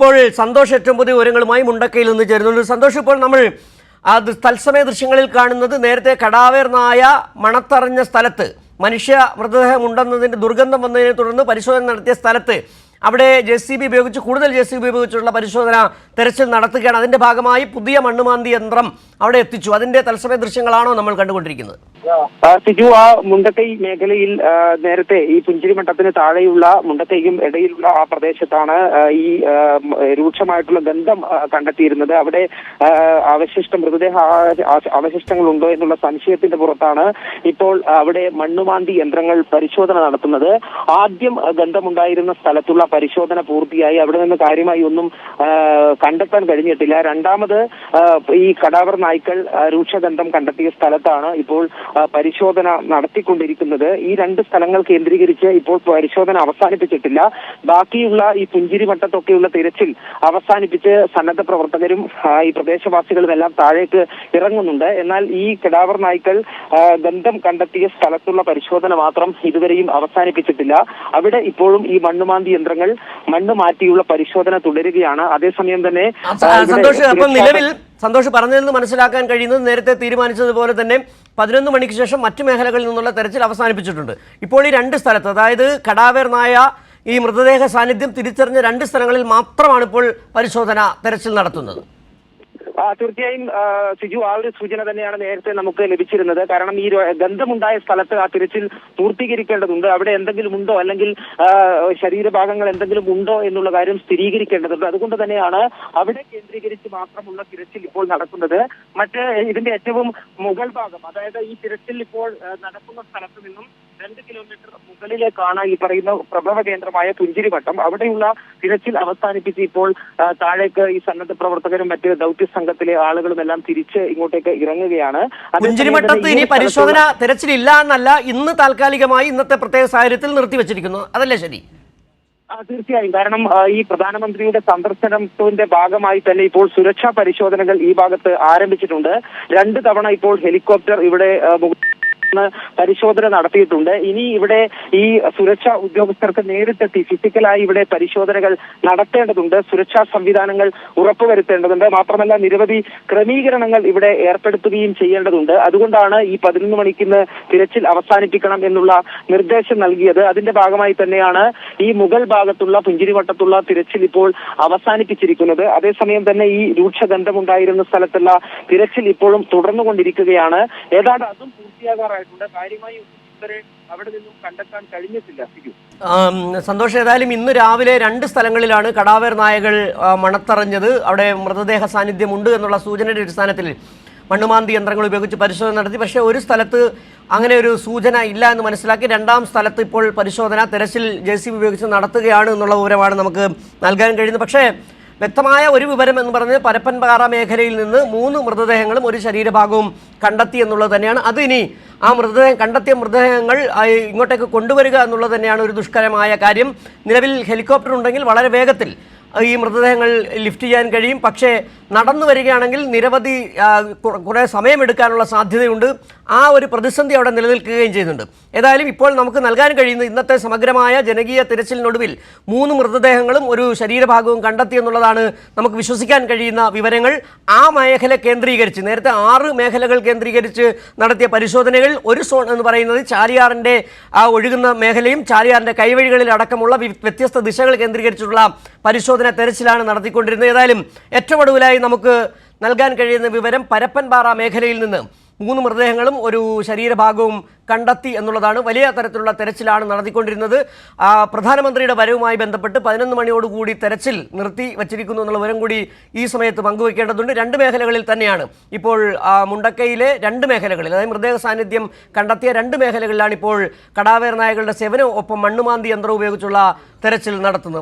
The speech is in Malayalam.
ഇപ്പോൾ സന്തോഷ് ഏറ്റവും പുതിയ വിവരങ്ങളുമായി മുണ്ടക്കയിൽ നിന്ന് ചേരുന്നുണ്ട്. സന്തോഷ്, ഇപ്പോൾ നമ്മൾ തത്സമയ ദൃശ്യങ്ങളിൽ കാണുന്നത് നേരത്തെ കടാവേർ നായ മണത്തറിഞ്ഞ സ്ഥലത്ത് മനുഷ്യ മൃതദേഹം ഉണ്ടെന്നതിൻ്റെ ദുർഗന്ധം വന്നതിനെ തുടർന്ന് പരിശോധന നടത്തിയ സ്ഥലത്ത് അവിടെ JCB ഉപയോഗിച്ച് കൂടുതൽ JCB ഉപയോഗിച്ചുള്ള പരിശോധന തെരച്ചിൽ നടത്തുകയാണ്. അതിൻ്റെ ഭാഗമായി പുതിയ മണ്ണുമാന്തി യന്ത്രം അവിടെ എത്തിച്ചു. അതിൻ്റെ തത്സമയ ദൃശ്യങ്ങളാണോ നമ്മൾ കണ്ടുകൊണ്ടിരിക്കുന്നത്? സിജു, ആ മുണ്ടക്കൈ മേഖലയിൽ നേരത്തെ ഈ പുഞ്ചിരിമട്ടത്തിന് താഴെയുള്ള മുണ്ടക്കൈക്കും ഇടയിലുള്ള ആ പ്രദേശത്താണ് ഈ രൂക്ഷമായിട്ടുള്ള ഗന്ധം കണ്ടെത്തിയിരുന്നത്. അവിടെ മൃതദേഹ അവശിഷ്ടങ്ങൾ ഉണ്ടോ എന്നുള്ള സംശയത്തിന്റെ പുറത്താണ് ഇപ്പോൾ അവിടെ മണ്ണുമാന്തി യന്ത്രങ്ങൾ പരിശോധന നടത്തുന്നത്. ആദ്യം ഗന്ധമുണ്ടായിരുന്ന സ്ഥലത്തുള്ള പരിശോധന പൂർത്തിയായി. അവിടെ നിന്ന് കാര്യമായി ഒന്നും കണ്ടെത്താൻ കഴിഞ്ഞിട്ടില്ല. രണ്ടാമത് ഈ കടാവർ നായ്ക്കൾ രൂക്ഷഗന്ധം കണ്ടെത്തിയ സ്ഥലത്താണ് ഇപ്പോൾ പരിശോധന നടത്തിക്കൊണ്ടിരിക്കുന്നത്. ഈ രണ്ട് സ്ഥലങ്ങൾ കേന്ദ്രീകരിച്ച് ഇപ്പോൾ പരിശോധന അവസാനിപ്പിച്ചിട്ടില്ല. ബാക്കിയുള്ള ഈ പുഞ്ചിരിമട്ടത്തൊക്കെയുള്ള തിരച്ചിൽ അവസാനിപ്പിച്ച് സന്നദ്ധ പ്രവർത്തകരും ഈ പ്രദേശവാസികളും എല്ലാം താഴേക്ക് ഇറങ്ങുന്നുണ്ട്. എന്നാൽ ഈ കടാവർ നായ്ക്കൾ ഗന്ധം കണ്ടെത്തിയ സ്ഥലത്തുള്ള പരിശോധന മാത്രം ഇതുവരെയും അവസാനിപ്പിച്ചിട്ടില്ല. അവിടെ ഇപ്പോഴും ഈ മണ്ണുമാന്തി യന്ത്രങ്ങൾ മണ്ണ് മാറ്റിയുള്ള പരിശോധന തുടരുകയാണ്. അതേസമയം തന്നെ സന്തോഷ് പറഞ്ഞതിൽ നിന്ന് മനസ്സിലാക്കാൻ കഴിയുന്നത് നേരത്തെ തീരുമാനിച്ചതുപോലെ തന്നെ 11 മണിക്ക് ശേഷം മറ്റു മേഖലകളിൽ നിന്നുള്ള തെരച്ചിൽ അവസാനിപ്പിച്ചിട്ടുണ്ട്. ഇപ്പോൾ ഈ രണ്ട് സ്ഥലത്ത്, അതായത് കടാവേർ നായ ഈ മൃതദേഹ സാന്നിധ്യം തിരിച്ചറിഞ്ഞ രണ്ട് സ്ഥലങ്ങളിൽ മാത്രമാണ് ഇപ്പോൾ പരിശോധന തെരച്ചിൽ നടത്തുന്നത്. തീർച്ചയായും സിജു, ആ ഒരു സൂചന തന്നെയാണ് നേരത്തെ നമുക്ക് ലഭിച്ചിരുന്നത്. കാരണം ഈ ഗന്ധമുണ്ടായ സ്ഥലത്ത് ആ തിരച്ചിൽ പൂർത്തീകരിക്കേണ്ടതുണ്ട്. അവിടെ എന്തെങ്കിലും ഉണ്ടോ, അല്ലെങ്കിൽ ശരീരഭാഗങ്ങൾ എന്തെങ്കിലും ഉണ്ടോ എന്നുള്ള കാര്യം സ്ഥിരീകരിക്കേണ്ടതുണ്ട്. അതുകൊണ്ട് തന്നെയാണ് അവിടെ കേന്ദ്രീകരിച്ച് മാത്രമുള്ള തിരച്ചിൽ ഇപ്പോൾ നടക്കുന്നത്. മറ്റ് ഇതിന്റെ ഏറ്റവും മുകൾ ഭാഗം, അതായത് ഈ തിരച്ചിൽ ഇപ്പോൾ നടക്കുന്ന സ്ഥലത്ത് നിന്നും 2 കിലോമീറ്റർ മുകളിലേക്കാണ് ഈ പറയുന്ന പ്രഭവ കേന്ദ്രമായ പുഞ്ചിരിമട്ടം. അവിടെയുള്ള തിരച്ചിൽ അവസാനിപ്പിച്ച് ഇപ്പോൾ താഴേക്ക് ഈ സന്നദ്ധ പ്രവർത്തകരും മറ്റ് ദൗത്യ സംഘത്തിലെ ആളുകളും എല്ലാം തിരിച്ച് ഇങ്ങോട്ടേക്ക് ഇറങ്ങുകയാണ്. പുഞ്ചിരിമട്ടത്ത് ഇനി പരിശോധന തെരച്ചിലില്ല എന്നല്ല, ഇന്ന് താൽക്കാലികമായി ഇന്നത്തെ പ്രത്യേക സാഹചര്യത്തിൽ നിർത്തിവെച്ചിരിക്കുന്നു, അതല്ലേ ശരി? തീർച്ചയായും. കാരണം ഈ പ്രധാനമന്ത്രിയുടെ സന്ദർശനത്തിന്റെ ഭാഗമായി തന്നെ ഇപ്പോൾ സുരക്ഷാ പരിശോധനകൾ ഈ ഭാഗത്ത് ആരംഭിച്ചിട്ടുണ്ട്. 2 തവണ ഇപ്പോൾ ഹെലികോപ്റ്റർ ഇവിടെ പരിശോധന നടത്തിയിട്ടുണ്ട്. ഇനി ഇവിടെ ഈ സുരക്ഷാ ഉദ്യോഗസ്ഥർക്ക് നേരിട്ടെത്തി ഫിസിക്കലായി ഇവിടെ പരിശോധനകൾ നടത്തേണ്ടതുണ്ട്. സുരക്ഷാ സംവിധാനങ്ങൾ ഉറപ്പുവരുത്തേണ്ടതുണ്ട്. മാത്രമല്ല നിരവധി ക്രമീകരണങ്ങൾ ഇവിടെ ഏർപ്പെടുത്തുകയും ചെയ്യേണ്ടതുണ്ട്. അതുകൊണ്ടാണ് ഈ 11 മണിക്ക് തിരച്ചിൽ അവസാനിപ്പിക്കണം എന്നുള്ള നിർദ്ദേശം നൽകിയത്. അതിന്റെ ഭാഗമായി തന്നെയാണ് ഈ മുകൾ ഭാഗത്തുള്ള പുഞ്ചിരിവട്ടത്തുള്ള തിരച്ചിൽ ഇപ്പോൾ അവസാനിപ്പിച്ചിരിക്കുന്നത്. അതേസമയം തന്നെ ഈ രൂക്ഷഗന്ധമുണ്ടായിരുന്ന സ്ഥലത്തുള്ള തിരച്ചിൽ ഇപ്പോഴും തുടർന്നുകൊണ്ടിരിക്കുകയാണ്. ഏതാണ്ട് അതും പൂർത്തിയാകാറായിട്ടുണ്ട്. കാര്യമായി ഇതുവരെ അവിടെ നിന്നും കണ്ടെത്താൻ കഴിഞ്ഞിട്ടില്ല. സന്തോഷം, ഏതായാലും ഇന്ന് രാവിലെ 2 സ്ഥലങ്ങളിലാണ് കടാവേർ നായകൾ മണത്തറിഞ്ഞത്. അവിടെ മൃതദേഹ സാന്നിധ്യമുണ്ട് എന്നുള്ള സൂചനയുടെ അടിസ്ഥാനത്തിൽ മണ്ണുമാന്തി യന്ത്രങ്ങൾ ഉപയോഗിച്ച് പരിശോധന നടത്തി. പക്ഷേ ഒരു സ്ഥലത്ത് അങ്ങനെ ഒരു സൂചന ഇല്ല എന്ന് മനസ്സിലാക്കി 2ാം സ്ഥലത്ത് ഇപ്പോൾ പരിശോധന തെരച്ചിൽ JCB ഉപയോഗിച്ച് നടത്തുകയാണ് എന്നുള്ള വിവരമാണ് നമുക്ക് നൽകാൻ കഴിയുന്നത്. പക്ഷേ വ്യക്തമായ ഒരു വിവരം എന്ന് പറഞ്ഞത് പരപ്പൻപാറ മേഖലയിൽ നിന്ന് 3 മൃതദേഹങ്ങളും ഒരു ശരീരഭാഗവും കണ്ടെത്തി എന്നുള്ളത് തന്നെയാണ്. അത് ഇനി ആ കണ്ടെത്തിയ മൃതദേഹങ്ങൾ ഇങ്ങോട്ടേക്ക് കൊണ്ടുവരിക എന്നുള്ളത് തന്നെയാണ് ഒരു ദുഷ്കരമായ കാര്യം. നിലവിൽ ഹെലികോപ്റ്റർ ഉണ്ടെങ്കിൽ വളരെ വേഗത്തിൽ ഈ മൃതദേഹങ്ങൾ ലിഫ്റ്റ് ചെയ്യാൻ കഴിയും. പക്ഷേ നടന്നു വരികയാണെങ്കിൽ നിരവധി കുറേ സമയമെടുക്കാനുള്ള സാധ്യതയുണ്ട്. ആ ഒരു പ്രതിസന്ധി അവിടെ നിലനിൽക്കുകയും ചെയ്യുന്നുണ്ട്. ഏതായാലും ഇപ്പോൾ നമുക്ക് നൽകാൻ കഴിയുന്ന ഇന്നത്തെ സമഗ്രമായ ജനകീയ തിരച്ചിലിനൊടുവിൽ 3 മൃതദേഹങ്ങളും ഒരു ശരീരഭാഗവും കണ്ടെത്തി എന്നുള്ളതാണ് നമുക്ക് വിശ്വസിക്കാൻ കഴിയുന്ന വിവരങ്ങൾ. ആ മേഖല കേന്ദ്രീകരിച്ച് നേരത്തെ 6 മേഖലകൾ കേന്ദ്രീകരിച്ച് നടത്തിയ പരിശോധനകൾ, ഒരു സോൺ എന്ന് പറയുന്നത് ചാലിയാറിൻ്റെ ആ ഒഴുകുന്ന മേഖലയും ചാലിയാറിൻ്റെ കൈവഴികളിൽ അടക്കമുള്ള വ്യത്യസ്ത ദിശകൾ കേന്ദ്രീകരിച്ചിട്ടുള്ള പരിശോധന തെരച്ചിലാണ് നടത്തിക്കൊണ്ടിരുന്നത്. ഏതായാലും ഏറ്റവും ഒടുവിലായി നമുക്ക് നൽകാൻ കഴിയുന്ന വിവരം പരപ്പൻപാറ മേഖലയിൽ നിന്ന് 3 മൃതദേഹങ്ങളും ഒരു ശരീരഭാഗവും കണ്ടെത്തി എന്നുള്ളതാണ്. വലിയ തരത്തിലുള്ള തെരച്ചിലാണ് നടത്തിക്കൊണ്ടിരുന്നത്. പ്രധാനമന്ത്രിയുടെ വരവുമായി ബന്ധപ്പെട്ട് 11 മണിയോടുകൂടി തെരച്ചിൽ നിർത്തി വച്ചിരിക്കുന്നു എന്നുള്ള വിവരം കൂടി ഈ സമയത്ത് പങ്കുവയ്ക്കേണ്ടതുണ്ട്. 2 മേഖലകളിൽ തന്നെയാണ് ഇപ്പോൾ മുണ്ടക്കയിലെ 2 മേഖലകളിൽ, അതായത് മൃതദേഹ സാന്നിധ്യം കണ്ടെത്തിയ 2 മേഖലകളിലാണ് ഇപ്പോൾ കടാവേർ നായകളുടെ സേവനവും ഒപ്പം മണ്ണുമാന്തി യന്ത്രം ഉപയോഗിച്ചുള്ള തെരച്ചിൽ നടത്തുന്നത്.